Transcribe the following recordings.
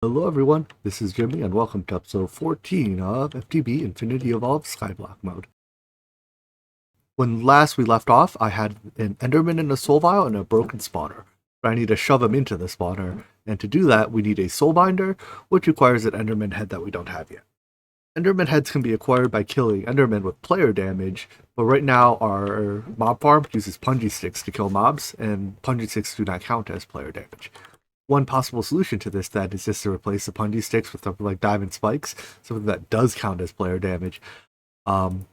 Hello everyone, this is Jimmy and welcome to episode 14 of FTB Infinity Evolved Skyblock mode. When last we left off, I had an Enderman in a soul vial and a broken spawner. But I need to shove him into the spawner, and to do that we need a soul binder, which requires an Enderman head that we don't have yet. Enderman heads can be acquired by killing Endermen with player damage, but right now our mob farm uses punji sticks to kill mobs, and punji sticks do not count as player damage. One possible solution to this then is just to replace the punji sticks with something like diamond spikes, something that does count as player damage, and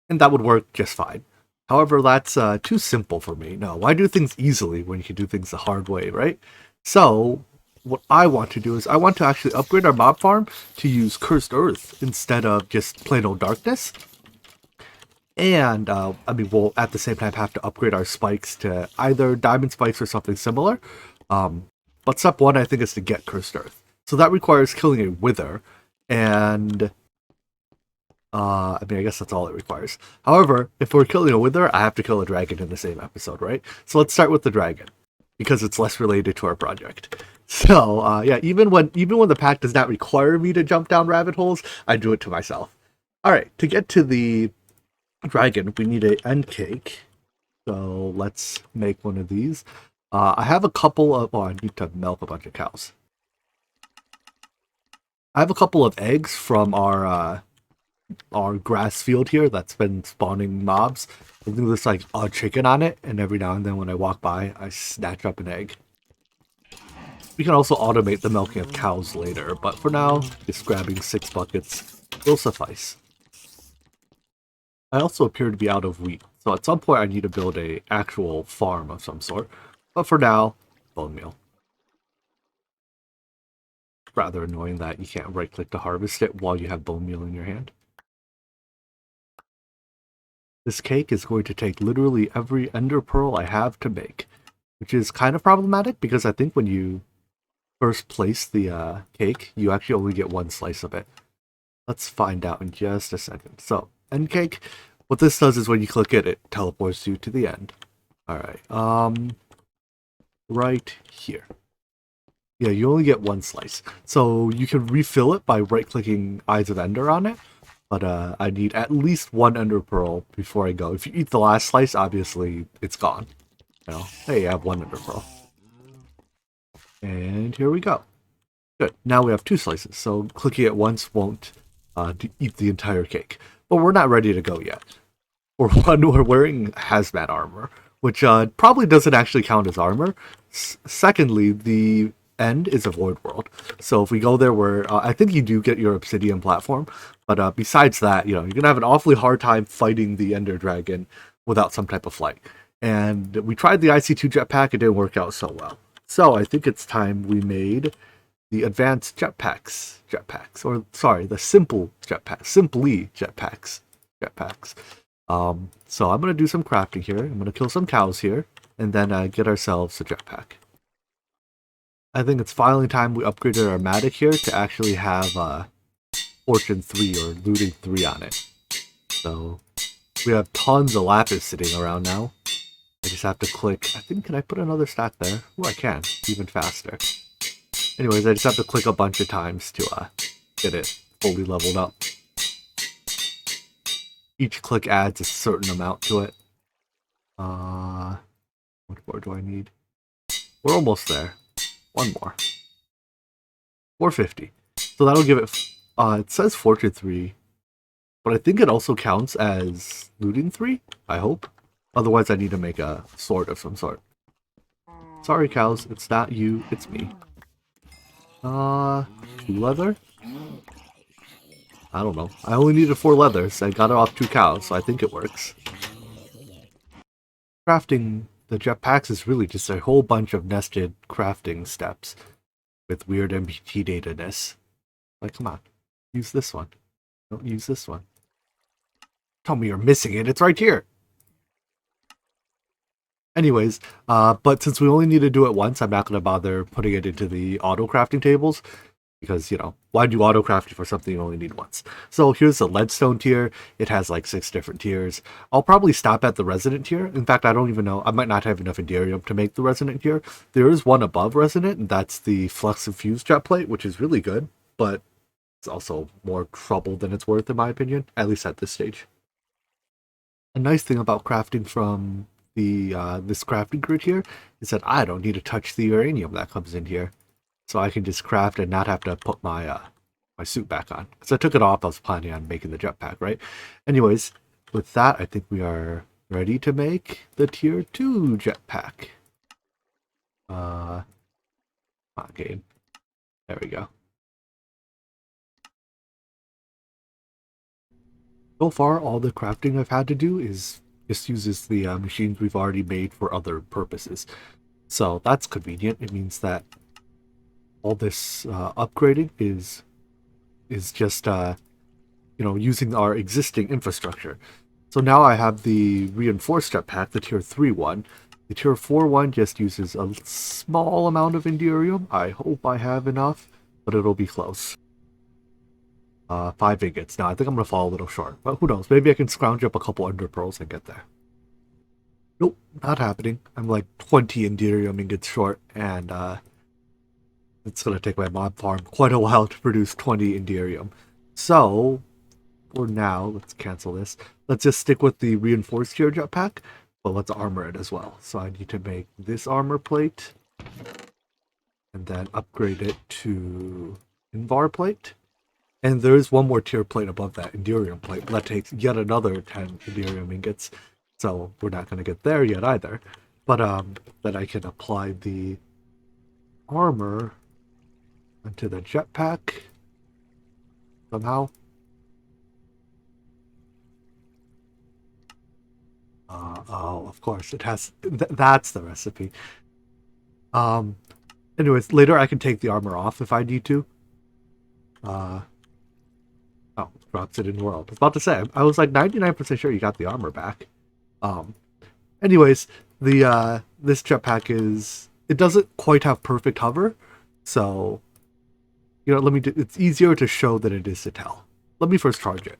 that would work just fine. However, that's too simple for me. No, why do things easily when you can do things the hard way, right? So, what I want to do is I want to actually upgrade our mob farm to use Cursed Earth instead of just plain old darkness. And, we'll at the same time have to upgrade our spikes to either diamond spikes or something similar. But step one, I think, is to get Cursed Earth. So that requires killing a Wither, and I guess that's all it requires. However, if we're killing a Wither, I have to kill a dragon in the same episode, right? So let's start with the dragon, because it's less related to our project. So, yeah, even when the pack does not require me to jump down rabbit holes, I do it to myself. Alright, to get to the dragon, we need an end cake. So let's make one of these. I have a couple of... I need to milk a bunch of cows. I have a couple of eggs from our grass field here that's been spawning mobs. I think there's like a chicken on it, and every now and then when I walk by, I snatch up an egg. We can also automate the milking of cows later, but for now, just grabbing 6 buckets will suffice. I also appear to be out of wheat, so at some point I need to build an actual farm of some sort. But for now, bone meal. Rather annoying that you can't right-click to harvest it while you have bone meal in your hand. This cake is going to take literally every ender pearl I have to make, which is kind of problematic because I think when you first place the cake, you actually only get one slice of it. Let's find out in just a second. So, end cake, what this does is when you click it, it teleports you to the end. Alright, right here. Yeah, you only get one slice. So you can refill it by right-clicking Eyes of Ender on it, but I need at least one Ender Pearl before I go. If you eat the last slice, obviously it's gone. You know, hey, I have one Ender Pearl. And here we go. Good. Now we have 2 slices, so clicking it once won't eat the entire cake. But we're not ready to go yet. For one, we're wearing hazmat armor, which probably doesn't actually count as armor. Secondly, the end is a void world, so if we go there, where I think you do get your obsidian platform, but besides that, you're gonna have an awfully hard time fighting the ender dragon without some type of flight. And we tried the IC2 jetpack, it didn't work out so well. So I think it's time we made the advanced jetpacks, or sorry, the simple jetpacks, simply jetpacks. So I'm gonna do some crafting here. I'm gonna kill some cows here, and then get ourselves a jetpack. I think it's finally time we upgraded our Matic here to actually have Fortune 3 or Looting 3 on it. So we have tons of lapis sitting around now. I just have to click. I think, can I put another stack there? Oh, I can, even faster. Anyways, I just have to click a bunch of times to get it fully leveled up. Each click adds a certain amount to it. What more do I need? We're almost there. One more. 450. So that'll give it... it says Fortune 3. But I think it also counts as Looting 3? I hope. Otherwise I need to make a sword of some sort. Sorry cows, it's not you, it's me. 2 leather? I don't know. I only needed 4 leathers. I got it off 2 cows, so I think it works. Crafting the jetpacks is really just a whole bunch of nested crafting steps with weird MPT data-ness. Like, come on. Use this one. Don't use this one. Tell me you're missing it. It's right here. Anyways, but since we only need to do it once, I'm not going to bother putting it into the auto crafting tables, because, you know, why do auto crafting for something you only need once? So here's the leadstone tier. It has like 6 different tiers. I'll probably stop at the resonant tier. In fact, I don't even know. I might not have enough Enderium to make the resonant tier. There is one above resonant, and that's the Flux Infused Jet Plate, which is really good, but it's also more trouble than it's worth, in my opinion, at least at this stage. A nice thing about crafting from the this crafting grid here is that I don't need to touch the uranium that comes in here. So I can just craft and not have to put my my suit back on. Because I took it off, I was planning on making the jetpack, right? Anyways, with that, I think we are ready to make the tier 2 jetpack. Come on, game. There we go. So far, all the crafting I've had to do is just uses the machines we've already made for other purposes. So that's convenient. It means that all this upgrading is just you know, using our existing infrastructure. So now I have the reinforced jetpack, the tier 3 one. The tier 4 one just uses a small amount of Enderium. I hope I have enough, but it'll be close. 5 ingots. Now I think I'm gonna fall a little short, but who knows? Maybe I can scrounge up a couple Ender Pearls and get there. Nope, not happening. I'm like 20 Enderium ingots short, and it's gonna take my mob farm quite a while to produce 20 Enderium. So for now, let's cancel this. Let's just stick with the reinforced tier jetpack, but let's armor it as well. So I need to make this armor plate, and then upgrade it to Invar plate. And there's one more tier plate above that, Enderium plate. That takes yet another 10 Enderium ingots. So we're not going to get there yet either. But then I can apply the armor onto the jetpack somehow. Oh, of course, it has... that's the recipe. Anyways, later I can take the armor off if I need to. Oh, drops it in world. I was about to say, I was like 99% sure you got the armor back. Anyways, the this jetpack is... it doesn't quite have perfect hover, so... you know, it's easier to show than it is to tell. Let me first charge it.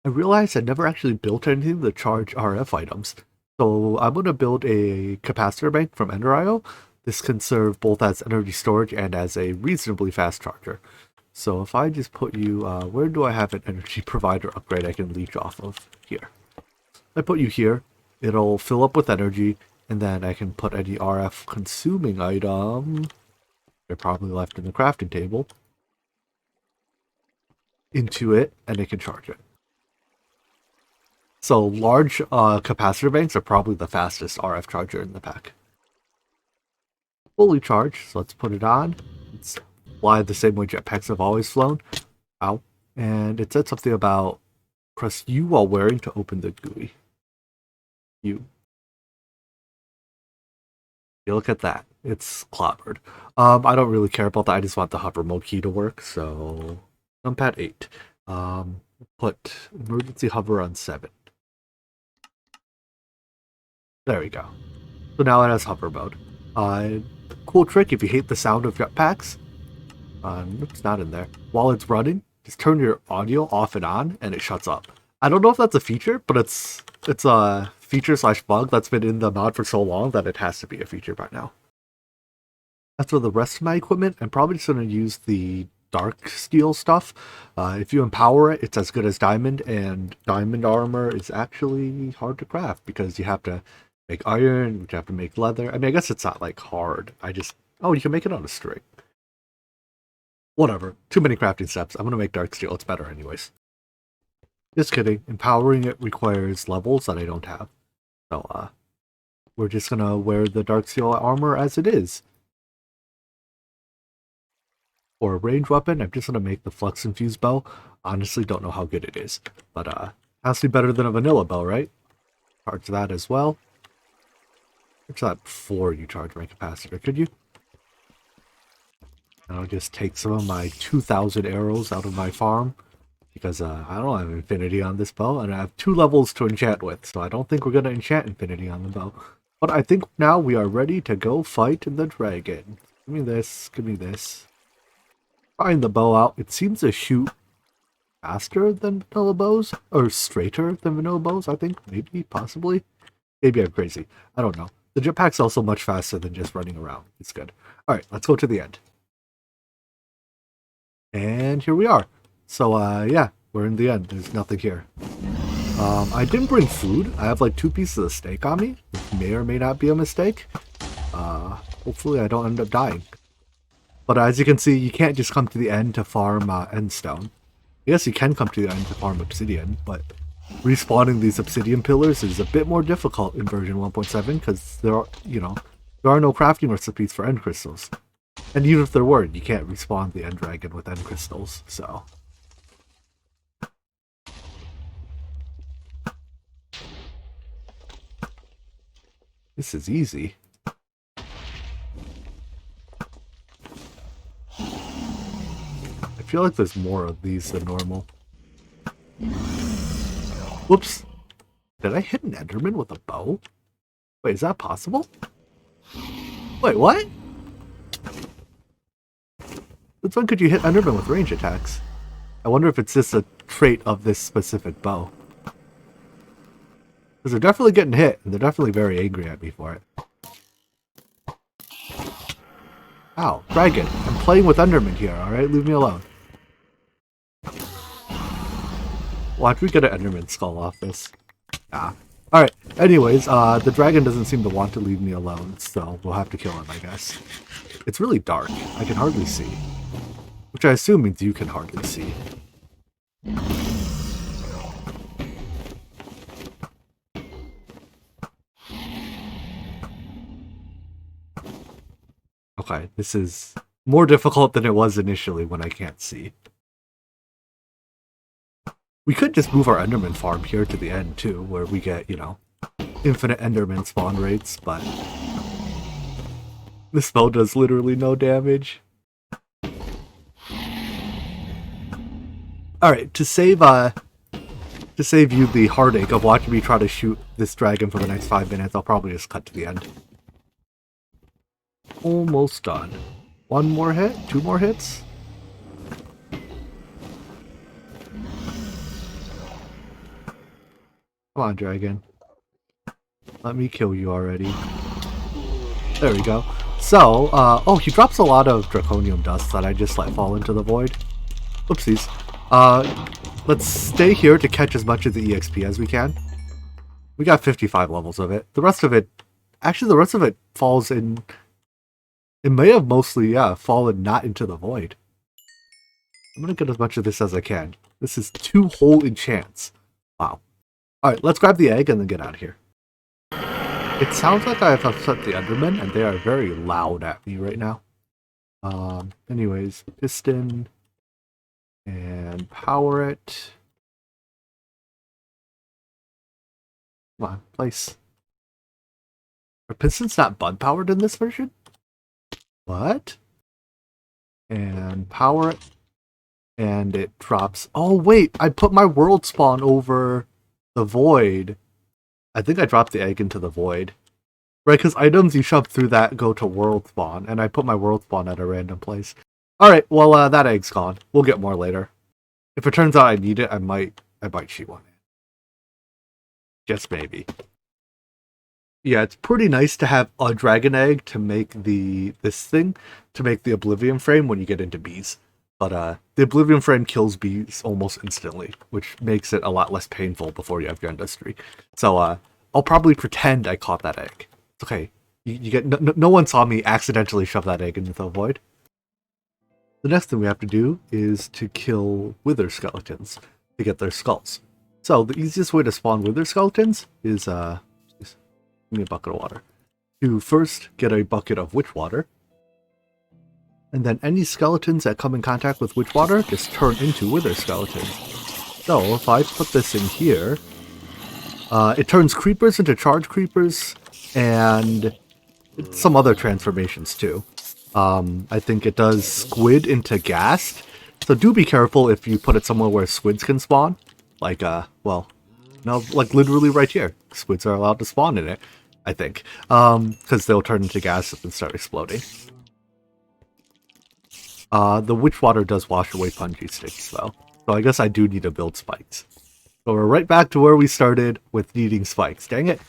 I realized I never actually built anything to charge RF items, so I'm going to build a capacitor bank from Ender.io. This can serve both as energy storage and as a reasonably fast charger. So if I just put you, where do I have an energy provider upgrade I can leech off of? Here. I put you here, it'll fill up with energy, and then I can put any RF consuming item, they're probably left in the crafting table, into it, and it can charge it. So large capacitor banks are probably the fastest RF charger in the pack. Fully charged, so let's put it on. It's fly the same way jetpacks have always flown. Ow. And it said something about press U while wearing to open the GUI. U. You look at that. It's clobbered. I don't really care about that. I just want the hover mode key to work. So numpad 8. Put emergency hover on 7. There we go. So now it has hover mode. Cool trick if you hate the sound of jetpacks. It's not in there. While it's running, just turn your audio off and on, and it shuts up. I don't know if that's a feature, but it's a feature / bug that's been in the mod for so long that it has to be a feature by now. As for the rest of my equipment, I'm probably just going to use the dark steel stuff. If you empower it, it's as good as diamond, and diamond armor is actually hard to craft because you have to make iron, you have to make leather. I mean, I guess it's not like hard. Oh, you can make it on a string. Whatever. Too many crafting steps. I'm going to make dark steel. It's better anyways. Just kidding. Empowering it requires levels that I don't have. So, we're just going to wear the dark steel armor as it is. For a ranged weapon, I'm just going to make the Flux Infused bow. Honestly, don't know how good it is. But, has to be better than a vanilla bow, right? Charge that as well. Charge that before you charge my capacitor, could you? And I'll just take some of my 2,000 arrows out of my farm. Because I don't have infinity on this bow. And I have 2 levels to enchant with. So I don't think we're going to enchant infinity on the bow. But I think now we are ready to go fight the dragon. Give me this. Give me this. Trying the bow out, it seems to shoot faster than vanilla bows, or straighter than vanilla bows, I think. Maybe, possibly. Maybe I'm crazy. I don't know. The jetpack's also much faster than just running around. It's good. Alright, let's go to the end. And here we are. So, yeah, we're in the end. There's nothing here. I didn't bring food. I have like 2 pieces of steak on me, which may or may not be a mistake. Hopefully I don't end up dying. But as you can see, you can't just come to the end to farm endstone. I guess you can come to the end to farm obsidian, but respawning these obsidian pillars is a bit more difficult in version 1.7 because there are no crafting recipes for end crystals. And even if there were, you can't respawn the end dragon with end crystals, so... This is easy. I feel like there's more of these than normal. Whoops. Did I hit an enderman with a bow? Wait, is that possible? Wait, what? Since when could you hit enderman with range attacks? I wonder if it's just a trait of this specific bow. Because they're definitely getting hit, and they're definitely very angry at me for it. Ow, dragon. I'm playing with enderman here, alright? Leave me alone. Watch me get an enderman skull off this. Ah. Alright, anyways, the dragon doesn't seem to want to leave me alone, so we'll have to kill him, I guess. It's really dark. I can hardly see. Which I assume means you can hardly see. Okay, this is more difficult than it was initially when I can't see. We could just move our enderman farm here to the end too, where we get, you know, infinite enderman spawn rates, but this spell does literally no damage. Alright, to save you the heartache of watching me try to shoot this dragon for the next 5 minutes, I'll probably just cut to the end. Almost done. 1 more hit? 2 more hits? Come on, dragon. Let me kill you already. There we go. So, oh, he drops a lot of draconium dust that I just let fall into the void. Oopsies. Let's stay here to catch as much of the EXP as we can. We got 55 levels of it. The rest of it, actually the rest of it falls in... It may have mostly, yeah, fallen not into the void. I'm gonna get as much of this as I can. This is 2 whole enchants. Wow. Alright, let's grab the egg and then get out of here. It sounds like I have upset the endermen, and they are very loud at me right now. Anyways, piston... and power it. Come on, place. Are pistons not bud powered in this version? What? And power it. And it drops. Oh, wait. I put my world spawn over the void. I think I dropped the egg into the void. Right, because items you shove through that go to world spawn. And I put my world spawn at a random place. Alright, well, that egg's gone. We'll get more later. If it turns out I need it, I might shoot one. Just maybe. Yeah, it's pretty nice to have a dragon egg to make this thing, to make the Oblivion frame when you get into bees. But the Oblivion frame kills bees almost instantly, which makes it a lot less painful before you have your industry. So I'll probably pretend I caught that egg. It's okay. You get no one saw me accidentally shove that egg into the void. The next thing we have to do is to kill wither skeletons to get their skulls. So the easiest way to spawn wither skeletons is give me a bucket of water. To first get a bucket of witch water, and then any skeletons that come in contact with witch water just turn into wither skeletons. So if I put this in here, it turns creepers into charge creepers and some other transformations too. I think it does squid into ghast. So do be careful if you put it somewhere where squids can spawn. Like, well, no, like literally right here. Squids are allowed to spawn in it, I think. Because they'll turn into ghast and start exploding. The witch water does wash away punji sticks, though. So I guess I do need to build spikes. So we're right back to where we started with needing spikes. Dang it.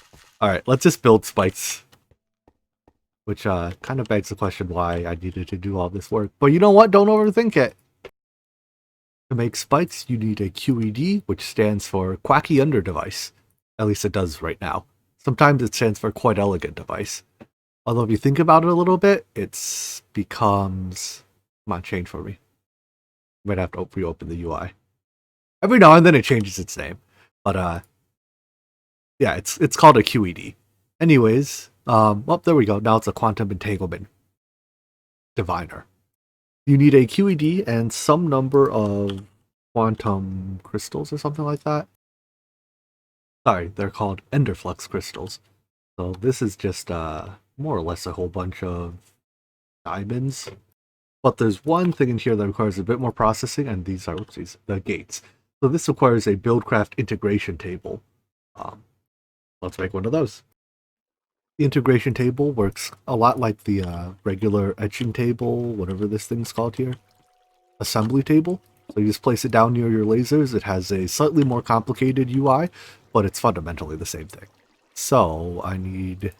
Alright, let's just build spikes. Which kind of begs the question why I needed to do all this work. But you know what? Don't overthink it. To make spikes, you need a QED, which stands for Quacky Under Device. At least it does right now. Sometimes it stands for Quite Elegant Device. Although if you think about it a little bit, it becomes... Come on, change for me. Might have to reopen the UI. Every now and then it changes its name. But yeah, it's called a QED. Anyways, well, there we go. Now it's a Quantum Entanglement Diviner. You need a QED and some number of quantum crystals or something like that. Sorry, they're called Enderflux crystals. So this is just more or less a whole bunch of diamonds. But there's one thing in here that requires a bit more processing, and these are, oopsies, the gates. So this requires a Buildcraft integration table. Let's make one of those. The integration table works a lot like the regular etching table, whatever this thing's called here. Assembly table. So you just place it down near your lasers. It has a slightly more complicated UI, but it's fundamentally the same thing. So I need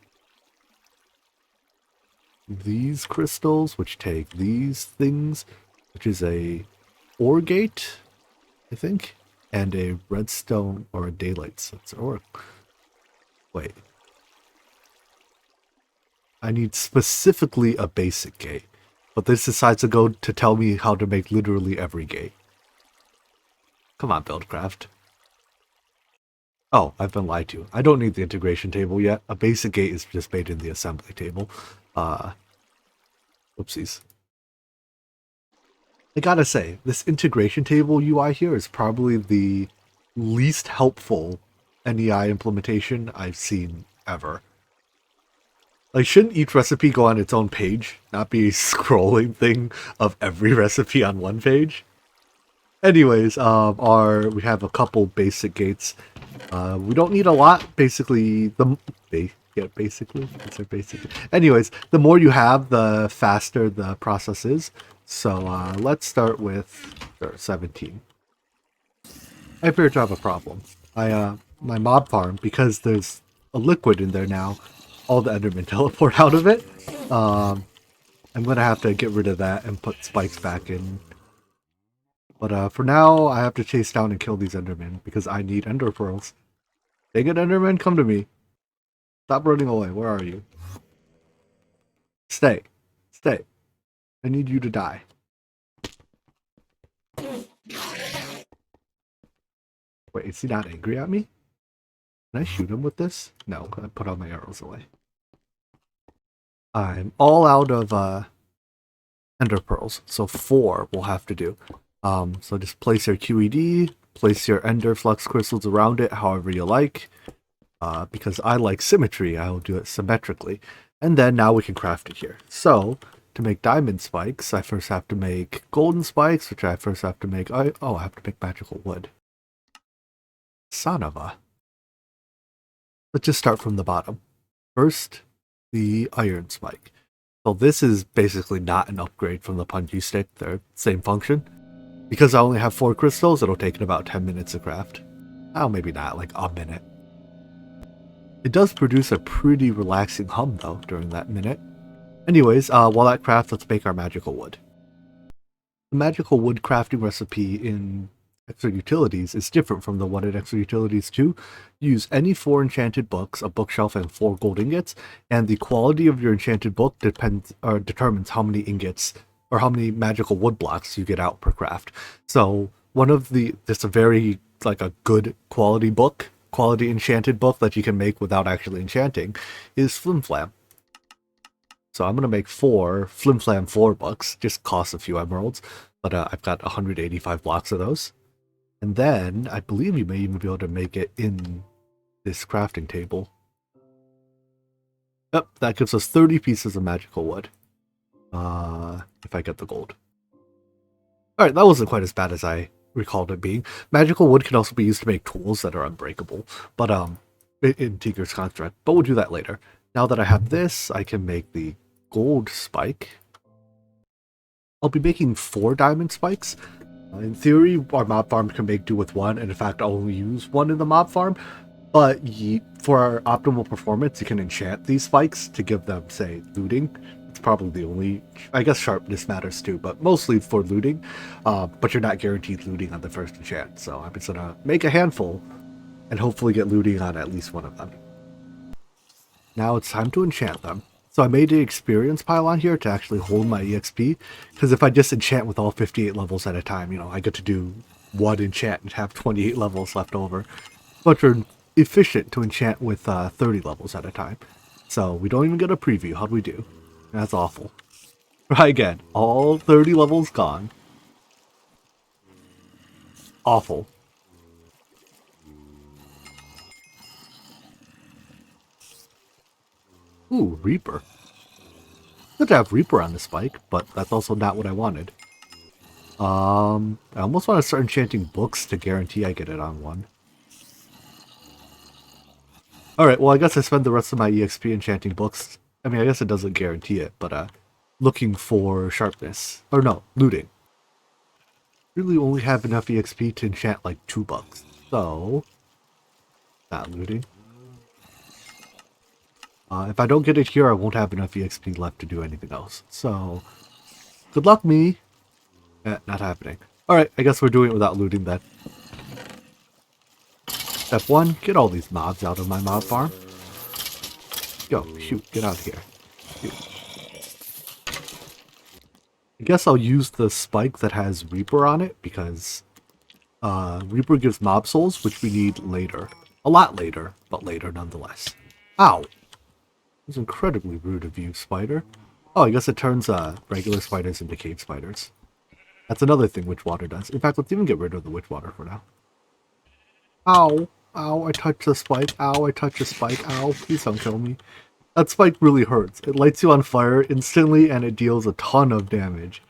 these crystals, which take these things, which is a ore gate, I think, and a redstone or a daylight sensor. Or wait. I need specifically a basic gate, but this decides to go to tell me how to make literally every gate. Come on, Buildcraft. Oh, I've been lied to. I don't need the integration table yet. A basic gate is just made in the assembly table. Whoopsies. I gotta say, this integration table UI here is probably the least helpful NEI implementation I've seen ever. Like, shouldn't each recipe go on its own page, not be a scrolling thing of every recipe on one page? Anyways, we have a couple basic gates. We don't need a lot. Basically, basically. Anyways, the more you have, the faster the process is. So let's start with 17. I appear to have a problem. My mob farm, because there's a liquid in there now, all the Endermen teleport out of it. I'm gonna have to get rid of that and put spikes back in. But for now, I have to chase down and kill these Endermen because I need Ender Pearls. Dang it, Enderman, come to me. Stop running away. Where are you? Stay. Stay. I need you to die. Wait, is he not angry at me? Can I shoot him with this? No, I put all my arrows away. I'm all out of Ender Pearls, so 4 will have to do. So just place your QED, place your Ender Flux crystals around it however you like. Because I like symmetry, I will do it symmetrically. And then now we can craft it here. So, to make diamond spikes, I first have to make golden spikes, which I first have to make... I have to make magical wood. Son of a... Let's just start from the bottom. First, the iron spike. So this is basically not an upgrade from the punji stick. They're same function. Because I only have 4 crystals, it'll take about 10 minutes to craft. Oh, maybe not, like a minute. It does produce a pretty relaxing hum, though, during that minute. Anyways, while that crafts, let's make our magical wood. The magical wood crafting recipe in Extra Utilities is different from the one in Extra Utilities 2. Use any 4 enchanted books, a bookshelf, and 4 gold ingots, and the quality of your enchanted book determines how many ingots or how many magical wood blocks you get out per craft. So just a very, like a good quality enchanted book that you can make without actually enchanting is Flim Flam. So I'm going to make 4 Flim Flam 4 books, just costs a few emeralds, but I've got 185 blocks of those. And then, I believe you may even be able to make it in this crafting table. Yep, that gives us 30 pieces of magical wood. If I get the gold. Alright, that wasn't quite as bad as I recalled it being. Magical wood can also be used to make tools that are unbreakable, but in Tigger's construct, but we'll do that later. Now that I have this, I can make the gold spike. I'll be making 4 diamond spikes. In theory, our mob farm can make do with 1, and in fact, I'll only use 1 in the mob farm. But for our optimal performance, you can enchant these spikes to give them, say, looting. It's probably the only, I guess sharpness matters too, but mostly for looting. But you're not guaranteed looting on the first enchant, so I'm just gonna make a handful and hopefully get looting on at least one of them. Now it's time to enchant them. So I made an experience pile on here to actually hold my EXP, because if I just enchant with all 58 levels at a time, you know, I get to do 1 enchant and have 28 levels left over. But you're efficient to enchant with 30 levels at a time. So we don't even get a preview. How'd we do? That's awful. Try again. All 30 levels gone. Awful. Ooh, Reaper. Good to have Reaper on the spike, but that's also not what I wanted. I almost want to start enchanting books to guarantee I get it on 1. Alright, well I guess I spend the rest of my EXP enchanting books. I mean, I guess it doesn't guarantee it, but looking for sharpness. Or no, looting. Really only have enough EXP to enchant like 2 books. So, not looting. If I don't get it here, I won't have enough EXP left to do anything else. So, good luck me. Not happening. Alright, I guess we're doing it without looting then. Step 1, get all these mobs out of my mob farm. Go, shoot, get out of here. Shoot. I guess I'll use the spike that has Reaper on it, because Reaper gives mob souls, which we need later. A lot later, but later nonetheless. Ow! It was incredibly rude of you, spider. Oh, I guess it turns regular spiders into cave spiders. That's another thing Witchwater does. In fact, let's even get rid of the Witchwater for now. Ow! Ow, I touched the spike. Ow, I touched the spike. Ow, please don't kill me. That spike really hurts. It lights you on fire instantly and it deals a ton of damage.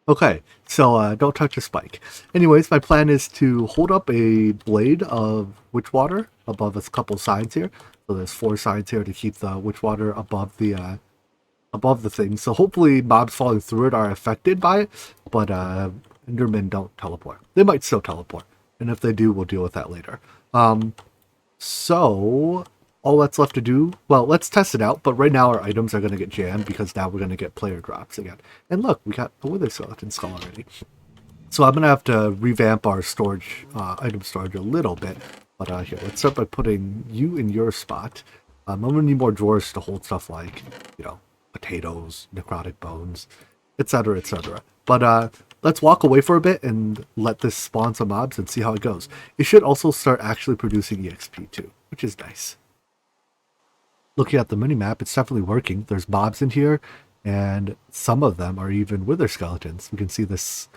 Okay, so don't touch the spike. Anyways, my plan is to hold up a blade of Witchwater above a couple sides here. So there's 4 sides here to keep the Witchwater above the thing. So hopefully mobs falling through it are affected by it, but Endermen don't teleport. They might still teleport, and if they do, we'll deal with that later. So all that's left to do, well, let's test it out, but right now our items are going to get jammed because now we're going to get player drops again. And look, we got a wither skeleton skull already. So I'm going to have to revamp our storage, item storage a little bit. But here, let's start by putting you in your spot. I'm going to need more drawers to hold stuff like, you know, potatoes, necrotic bones, etc., etc. But let's walk away for a bit and let this spawn some mobs and see how it goes. It should also start actually producing EXP too, which is nice. Looking at the minimap, it's definitely working. There's mobs in here, and some of them are even wither skeletons. We can see this,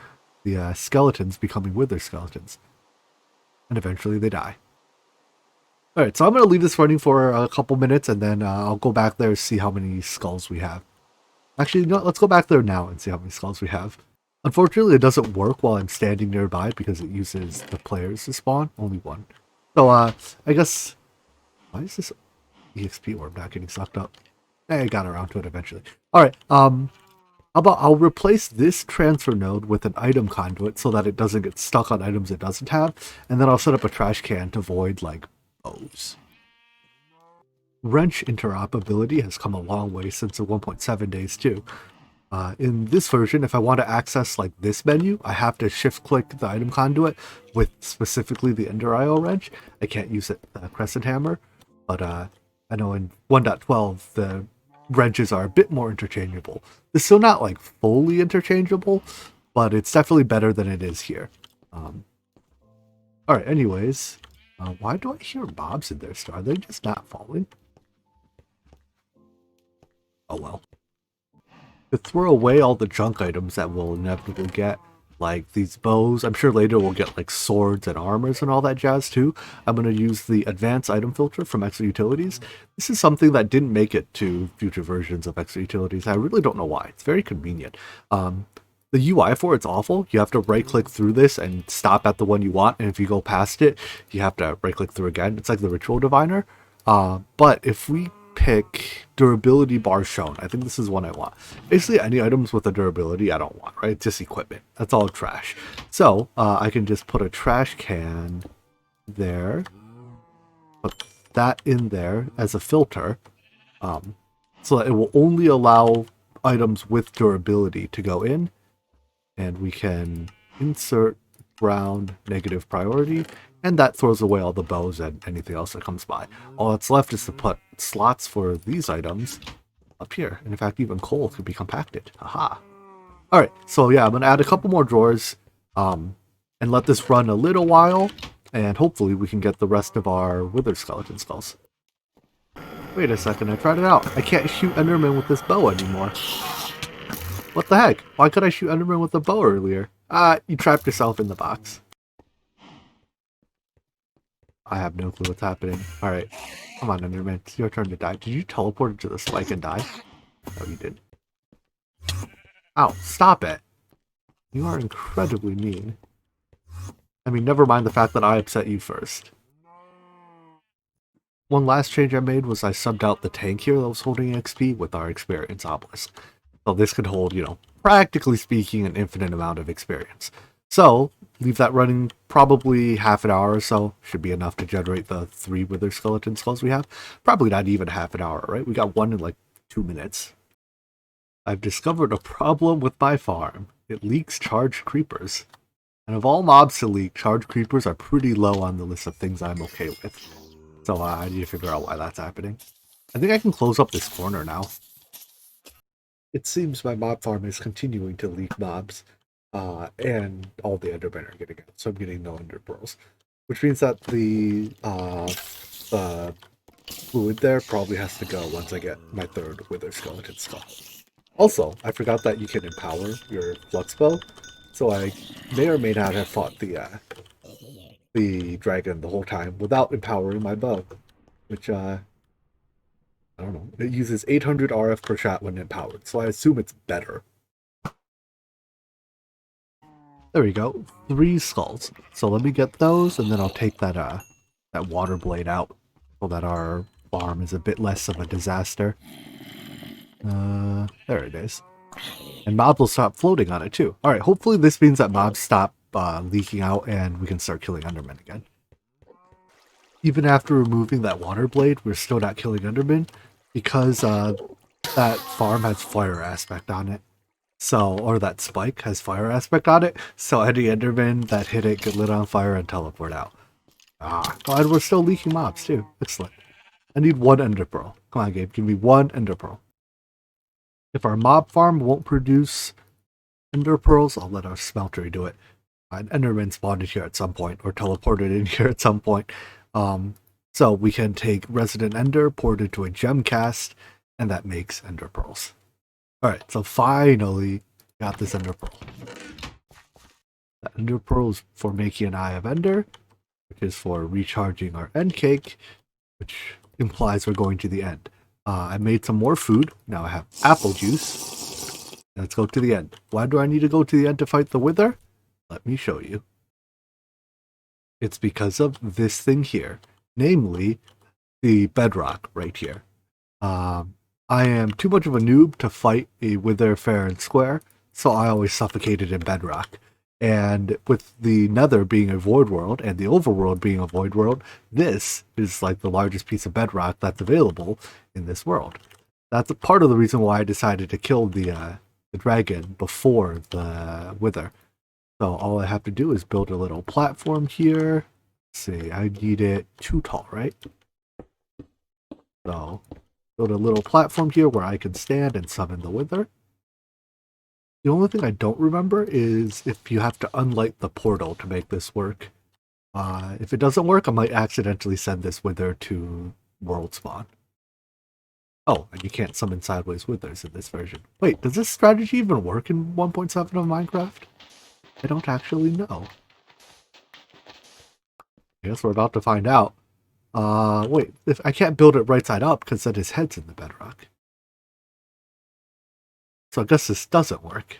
the skeletons becoming wither skeletons. And eventually they die. Alright, so I'm going to leave this running for a couple minutes, and then I'll go back there and see how many skulls we have. Actually, no, let's go back there now and see how many skulls we have. Unfortunately, it doesn't work while I'm standing nearby because it uses the players to spawn. Only 1. So, I guess... Why is this EXP orb not getting sucked up? I got around to it eventually. Alright, I'll replace this transfer node with an item conduit so that it doesn't get stuck on items it doesn't have, and then I'll set up a trash can to void, like, bows. Wrench interoperability has come a long way since the 1.7 days too. In this version, if I want to access like this menu, I have to shift click the item conduit with specifically the Ender IO wrench. I can't use it crescent hammer, but I know in 1.12 the wrenches are a bit more interchangeable. It's still not like fully interchangeable, but it's definitely better than it is here. Alright, anyways, why do I hear mobs in there still? Are they just not falling? Oh well. To throw away all the junk items that we'll inevitably get, like these bows, I'm sure later we'll get like swords and armors and all that jazz too. I'm going to use the advanced item filter from Extra Utilities. This is something that didn't make it to future versions of Extra Utilities. I really don't know why. It's very convenient. The UI for it's awful. You have to right click through this and stop at the one you want, and if you go past it, you have to right click through again. It's like the Ritual Diviner. But if we pick durability bar shown. I think this is one I want. Basically, any items with a durability I don't want, right? It's just equipment. That's all trash. So I can just put a trash can there. Put that in there as a filter. So that it will only allow items with durability to go in. And we can insert ground negative priority. And that throws away all the bows and anything else that comes by. All that's left is to put slots for these items up here. And in fact, even coal could be compacted. Haha. Alright, so yeah, I'm going to add a couple more drawers and let this run a little while. And hopefully we can get the rest of our wither skeleton skulls. Wait a second, I tried it out. I can't shoot Enderman with this bow anymore. What the heck? Why could I shoot Enderman with the bow earlier? You trapped yourself in the box. I have no clue what's happening. Alright. Come on, Enderman. It's your turn to die. Did you teleport into the spike and die? No, you did. Ow, stop it. You are incredibly mean. I mean, never mind the fact that I upset you first. One last change I made was I subbed out the tank here that was holding XP with our experience obelisk. So this could hold, you know, practically speaking, an infinite amount of experience. So, leave that running probably half an hour or so. Should be enough to generate the 3 wither skeleton skulls we have. Probably not even half an hour, right? We got one in like 2 minutes. I've discovered a problem with my farm. It leaks charged creepers. And of all mobs to leak, charged creepers are pretty low on the list of things I'm okay with. So I need to figure out why that's happening. I think I can close up this corner now. It seems my mob farm is continuing to leak mobs. And all the endermen are getting out, so I'm getting no ender pearls. Which means that the fluid there probably has to go once I get my 3rd wither skeleton skull. Also, I forgot that you can empower your flux bow, so I may or may not have fought the dragon the whole time without empowering my bow, which I don't know. It uses 800 RF per shot when empowered, so I assume it's better. There we go, 3 skulls. So let me get those, and then I'll take that that water blade out so that our farm is a bit less of a disaster. There it is. And mobs will stop floating on it too. Alright, hopefully this means that mobs stop leaking out and we can start killing endermen again. Even after removing that water blade, we're still not killing endermen because that farm has fire aspect on it. So, or that spike has fire aspect on it, so any enderman that hit it get lit on fire and teleport out. And we're still leaking mobs too. Excellent. I need 1 ender pearl. Come on, Gabe, give me 1 ender pearl. If our mob farm won't produce ender pearls, I'll let our smeltery do it. An enderman spawned in here at some point, or teleported in here at some point. So we can take resident ender, pour it into a gem cast, and that makes ender pearls. Alright, so finally got this ender pearl. The ender pearl is for making an eye of ender, which is for recharging our end cake, which implies we're going to the end. I made some more food. Now I have apple juice. Let's go to the end. Why do I need to go to the end to fight the wither? Let me show you. It's because of this thing here, namely the bedrock right here. I am too much of a noob to fight a wither fair and square, so I always suffocated in bedrock. And with the nether being a void world and the overworld being a void world, this is like the largest piece of bedrock that's available in this world. That's a part of the reason why I decided to kill the dragon before the wither. So all I have to do is build a little platform here. Let's see, I need it 2 tall, right? So build a little platform here where I can stand and summon the wither. The only thing I don't remember is if you have to unlight the portal to make this work. If it doesn't work, I might accidentally send this wither to world spawn. Oh, and you can't summon sideways withers in this version. Wait, does this strategy even work in 1.7 of Minecraft? I don't actually know. I guess we're about to find out. Wait, if I can't build it right side up because then his head's in the bedrock. So I guess this doesn't work.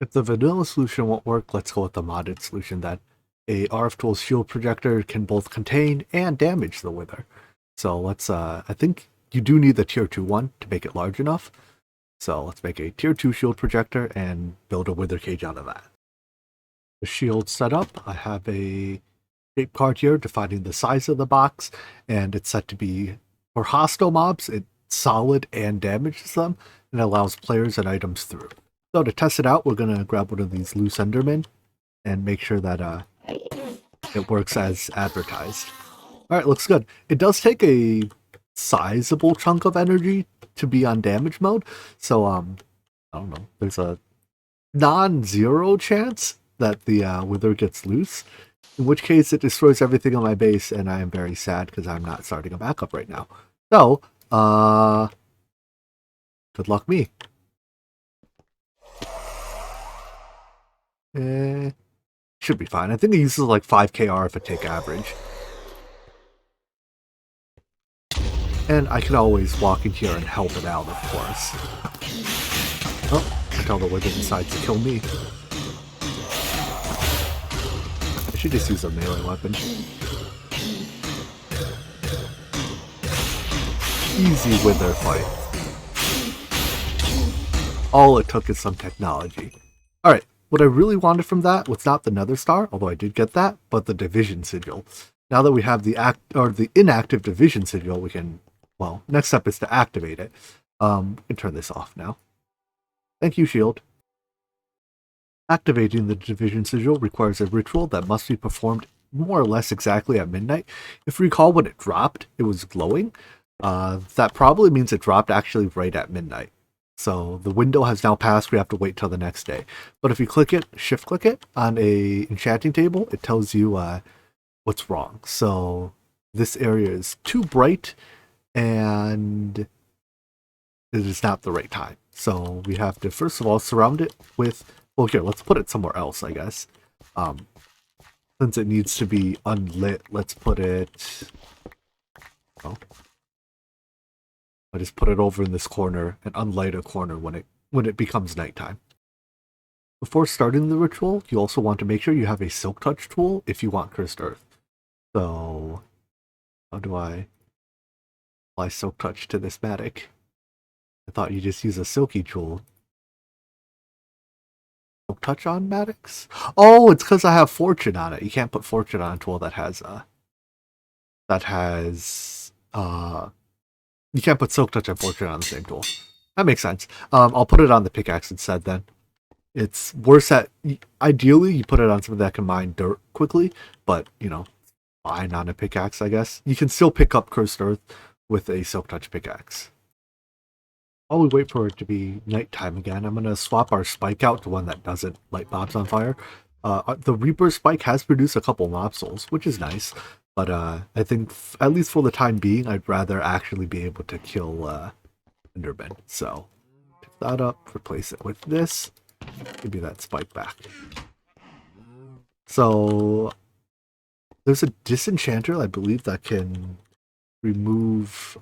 If the vanilla solution won't work, let's go with the modded solution that a RF Tools shield projector can both contain and damage the wither. So let's, I think you do need the tier 2 one to make it large enough. So let's make a tier 2 shield projector and build a wither cage out of that. The shield set up, I have a shape card here defining the size of the box, and it's set to be for hostile mobs. It's solid and damages them, and allows players and items through. So to test it out, we're gonna grab one of these loose endermen and make sure that it works as advertised. All right, looks good. It does take a sizable chunk of energy to be on damage mode, so I don't know. There's a non-zero chance that the wither gets loose, in which case it destroys everything on my base, and I am very sad because I'm not starting a backup right now. So, good luck me. Should be fine. I think it uses like 5k RF attack average. And I can always walk in here and help it out, of course. Oh, until the wither decides to kill me. I should just use a melee weapon. Easy wither fight. All it took is some technology. Alright, what I really wanted from that was not the Nether Star, although I did get that, but the Division Sigil. Now that we have the inactive Division Sigil, we can, well, next step is to activate it. We can turn this off now. Thank you, shield. Activating the Division Sigil requires a ritual that must be performed more or less exactly at midnight. If you recall, when it dropped, it was glowing. That probably means it dropped actually right at midnight. So the window has now passed, we have to wait till the next day. But if you click it, shift click it on a enchanting table, it tells you what's wrong. So this area is too bright and it is not the right time. So we have to first of all surround it with, well, here, let's put it somewhere else, I guess. Since it needs to be unlit, let's put it, oh, I just put it over in this corner and unlight a corner when it becomes nighttime. Before starting the ritual, you also want to make sure you have a Silk Touch tool if you want Cursed Earth. So, how do I apply Silk Touch to this Matic? I thought you just use a Silky tool. Silk Touch on Matics? Oh, it's because I have Fortune on it. You can't put Fortune on a tool that has you can't put Silk Touch and Fortune on the same tool. That makes sense. I'll put it on the pickaxe instead then. It's worse at, ideally you put it on something that can mine dirt quickly, but, you know, fine on a pickaxe, I guess. You can still pick up Cursed Earth with a Silk Touch pickaxe. While we wait for it to be nighttime again, I'm going to swap our spike out to one that doesn't light mobs on fire. The Reaper spike has produced a couple mob souls, which is nice. But I think, at least for the time being, I'd rather actually be able to kill Endermen. So, pick that up, replace it with this, give me that spike back. So, there's a disenchanter, I believe, that can remove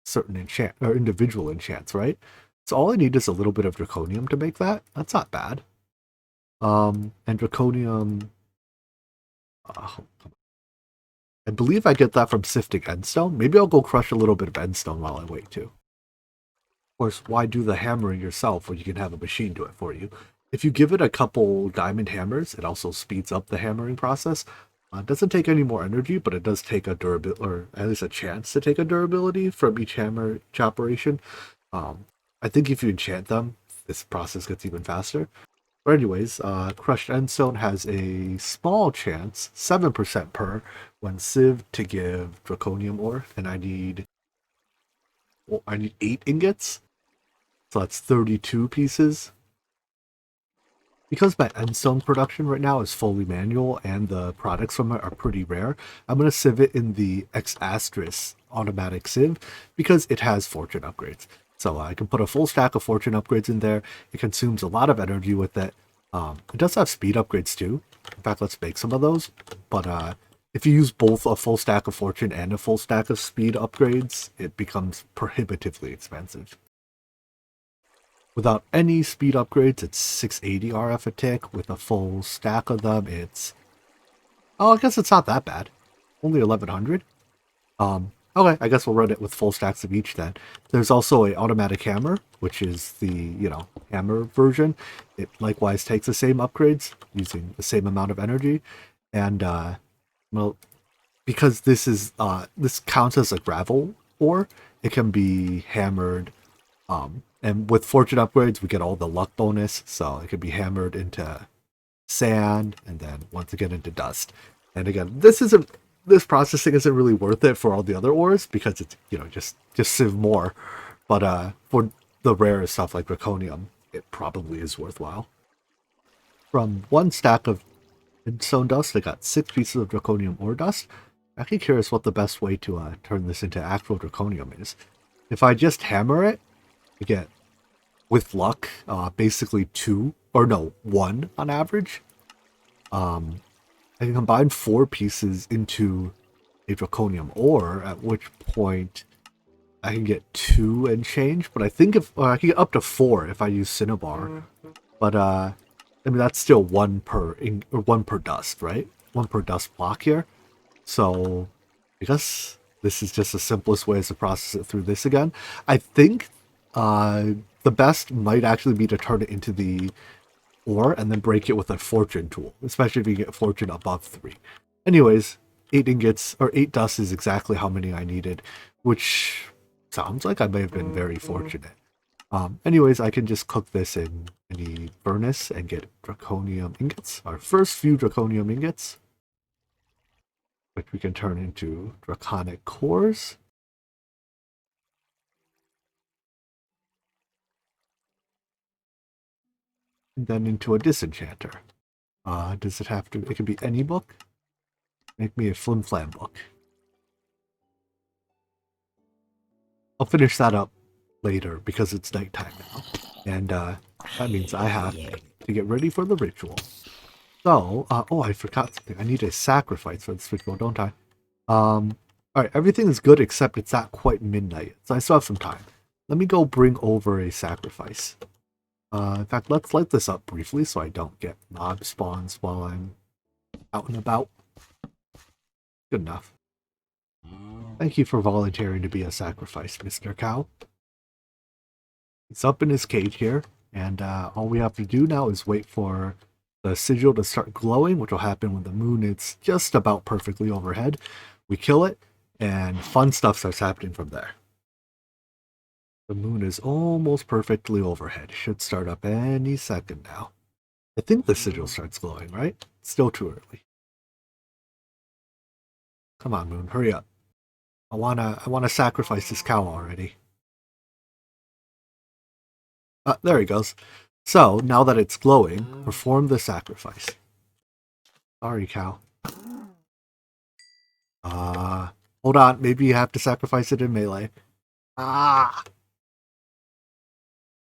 certain individual enchants, right? So all I need is a little bit of Draconium to make that. That's not bad. And Draconium... I believe I get that from sifting endstone. Maybe I'll go crush a little bit of endstone while I wait too. Of course, why do the hammering yourself when you can have a machine do it for you? If you give it a couple diamond hammers, it also speeds up the hammering process. It doesn't take any more energy, but it does take a durability, or at least a chance to take a durability from each hammer each operation. I think if you enchant them, this process gets even faster. But anyways, Crushed Endstone has a small chance, 7% per, when sieved to give Draconium ore, and I need 8 ingots, so that's 32 pieces. Because my endstone production right now is fully manual and the products from it are pretty rare, I'm going to sieve it in the X Asterisk automatic sieve because it has fortune upgrades. So I can put a full stack of fortune upgrades in there. It consumes a lot of energy with it. It does have speed upgrades too. In fact, let's make some of those. But if you use both a full stack of fortune and a full stack of speed upgrades, it becomes prohibitively expensive. Without any speed upgrades, it's 680 RF a tick. With a full stack of them, it's... oh, I guess it's not that bad. Only 1100. Okay, I guess we'll run it with full stacks of each then. There's also a automatic hammer, which is the, hammer version. It likewise takes the same upgrades using the same amount of energy. And, well, because this counts as a gravel ore, it can be hammered. And with fortune upgrades, we get all the luck bonus, so it can be hammered into sand and then once again into dust. And again, this processing isn't really worth it for all the other ores because it's just sieve more. But for the rare stuff like draconium, it probably is worthwhile. From one stack of stone dust, I got 6 pieces of draconium ore dust. I'm actually curious what the best way to turn this into actual draconium is. If I just hammer it, I get, with luck, basically 1 on average. I can combine 4 pieces into a draconium ore, at which point I can get 2 and change. But I think I can get up to 4 if I use cinnabar. But I mean that's still 1 per dust, right? 1 per dust block here. So I guess this is just the simplest way to process it through this again. I think the best might actually be to turn it into the ore and then break it with a fortune tool, especially if you get fortune above 3. Anyways, 8 ingots or 8 dust is exactly how many I needed, which sounds like I may have been very fortunate. Anyways, I can just cook this in the furnace and get draconium ingots. Our first few draconium ingots, which we can turn into draconic cores. And then into a disenchanter. Does it have to? It can be any book. Make me a flim flam book. I'll finish that up later because it's nighttime now. And that means I have to get ready for the ritual. So, oh, I forgot something. I need a sacrifice for this ritual, don't I? Alright, everything is good except it's not quite midnight. So I still have some time. Let me go bring over a sacrifice. In fact, let's light this up briefly so I don't get mob spawns while I'm out and about. Good enough. Thank you for volunteering to be a sacrifice, Mr. Cow. He's up in his cage here, and all we have to do now is wait for the sigil to start glowing, which will happen when the moon is just about perfectly overhead. We kill it, and fun stuff starts happening from there. The moon is almost perfectly overhead. Should start up any second now. I think the sigil starts glowing, right? Still too early. Come on, moon, hurry up. I wanna sacrifice this cow already. There he goes. So, now that it's glowing, perform the sacrifice. Sorry, cow. Hold on, maybe you have to sacrifice it in melee.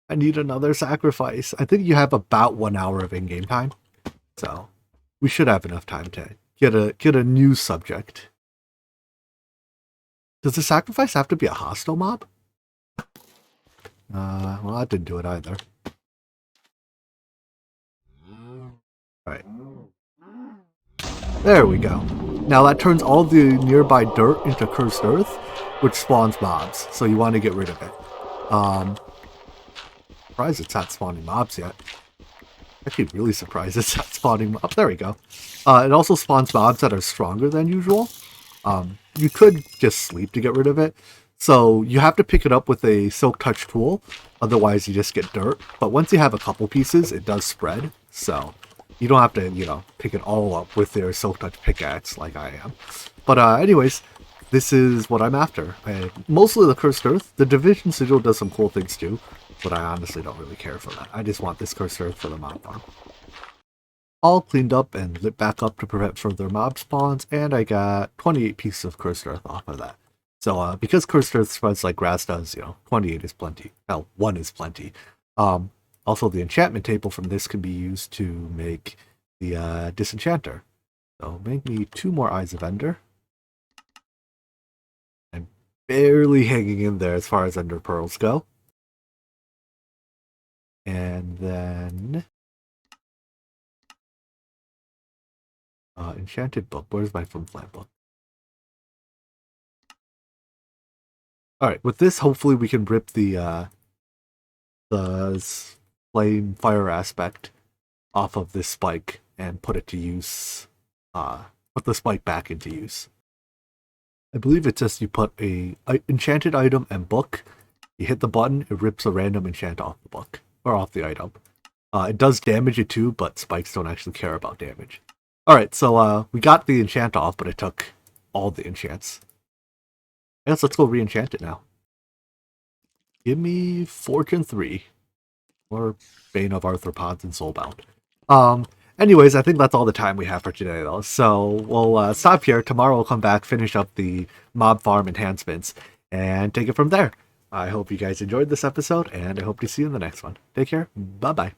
I need another sacrifice. I think you have about 1 hour of in-game time. So, we should have enough time to get a new subject. Does the sacrifice have to be a hostile mob? Well, that didn't do it either. Alright. There we go. Now that turns all the nearby dirt into cursed earth, which spawns mobs, so you want to get rid of it. Surprised it's not spawning mobs yet. Actually really surprised it's not spawning mobs. There we go. It also spawns mobs that are stronger than usual. You could just sleep to get rid of it. So you have to pick it up with a silk touch tool, otherwise you just get dirt. But once you have a couple pieces, it does spread, so you don't have to, pick it all up with your silk touch pickaxe like I am. But anyways, this is what I'm after. Mostly the cursed earth. The division sigil does some cool things too, but I honestly don't really care for that. I just want this cursed earth for the mob farm. All cleaned up and lit back up to prevent further mob spawns, and I got 28 pieces of cursed earth off of that. So because cursed earth spreads like grass does, 28 is plenty. Hell, 1 is plenty. Also, the enchantment table from this can be used to make the disenchanter. So make me 2 more Eyes of Ender. I'm barely hanging in there as far as Ender Pearls go. And then Enchanted Book. Where's my Flim Flam book? Alright, with this, hopefully we can rip the flame fire aspect off of this spike and put it to use. Put the spike back into use. I believe it's just you put a enchanted item and book, you hit the button, it rips a random enchant off the book, or off the item. It does damage it too, but spikes don't actually care about damage. Alright, so we got the enchant off, but it took all the enchants. I guess let's go re-enchant it now. Give me Fortune 3. Or Bane of Arthropods and Soulbound. Anyways, I think that's all the time we have for today, though. So we'll stop here. Tomorrow we'll come back, finish up the mob farm enhancements, and take it from there. I hope you guys enjoyed this episode, and I hope to see you in the next one. Take care. Bye-bye.